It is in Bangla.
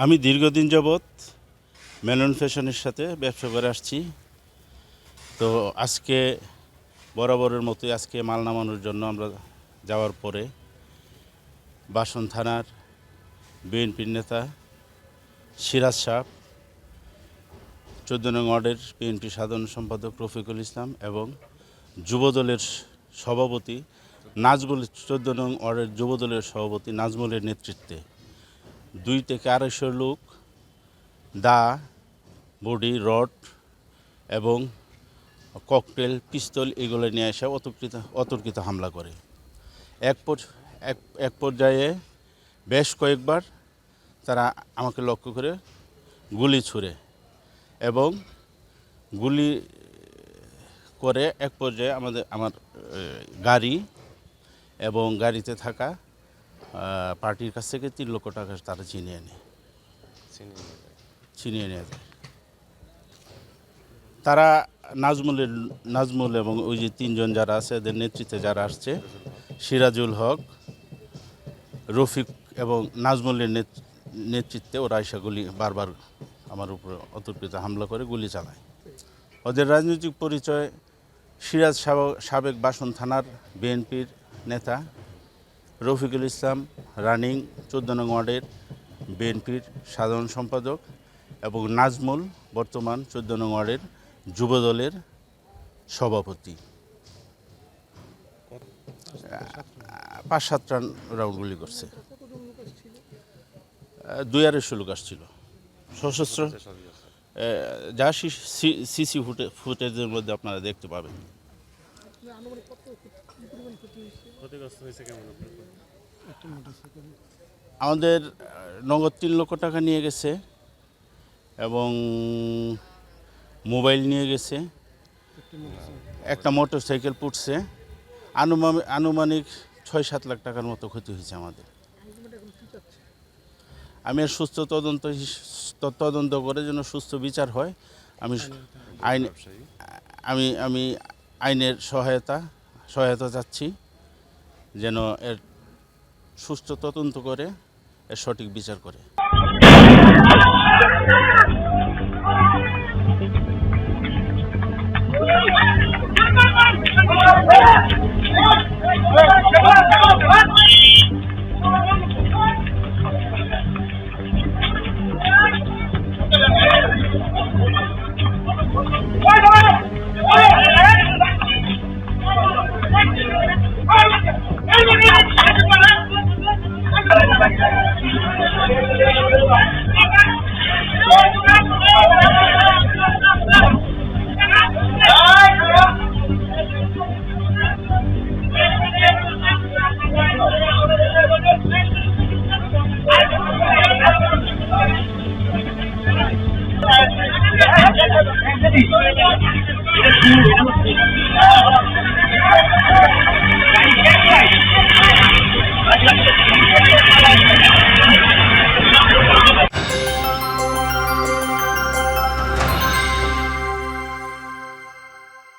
আমি দীর্ঘদিন যাবৎ মেনন ফ্যাশনের সাথে ব্যবসা করে আসছি। তো আজকে বরাবরের মতোই আজকে মাল নামানোর জন্য আমরা যাওয়ার পরে বাসন থানার বিএনপির নেতা সিরাজ সাহেব, 14 নং ওয়ার্ডের বিএনপি সাধারণ সম্পাদক রফিকুল ইসলাম এবং যুবদলের সভাপতি নাজমুল, 14 নং ওয়ার্ডের যুবদলের সভাপতি নাজমুলের নেতৃত্বে 2 থেকে 250 লোক দা, বডি, রড এবং ককটেল, পিস্তল এগুলো নিয়ে এসে অতর্কিত হামলা করে। এক পর্যায়ে বেশ কয়েকবার তারা আমাকে লক্ষ্য করে গুলি ছুড়ে এবং গুলি করে এক পর্যায়ে আমার গাড়ি এবং গাড়িতে থাকা পার্টির কাছ থেকে 3 লক্ষ টাকা তারা ছিনিয়ে নিয়ে যায়। তারা নাজমুল এবং ওই যে 3 জন যারা আছে এদের নেতৃত্বে যারা আসছে, সিরাজুল হক, রফিক এবং নাজমুলের নেতৃত্বে ওরা এসে বারবার আমার উপরে অতর্কিত হামলা করে গুলি চালায়। ওদের রাজনৈতিক পরিচয় সিরাজ সাবেক বাসন থানার বিএনপির নেতা, রফিকুল ইসলাম রানিং 14 নং ওয়ার্ডের বিএনপির সাধারণ সম্পাদক এবং নাজমুল বর্তমান 14 নং ওয়ার্ডের যুবদলের সভাপতি। 5-7 রাউন্ড গুলি করছে। 2-250 লোক আসছিল সশস্ত্র, যা সিসি ফুটেজের মধ্যে আপনারা দেখতে পাবেন। আমাদের নগদ 3 লক্ষ টাকা নিয়ে গেছে এবং মোবাইল নিয়ে গেছে, একটা মোটর সাইকেল পুড়ছে। আনুমানিক 6-7 লাখ টাকার মতো ক্ষতি হয়েছে আমাদের। আমি আর সুস্থ তদন্ত করে যেন সুস্থ বিচার হয়, আমি আইনের সহায়তা চাচ্ছি, যেন এর সুস্থ তদন্ত করে এর সঠিক বিচার করে।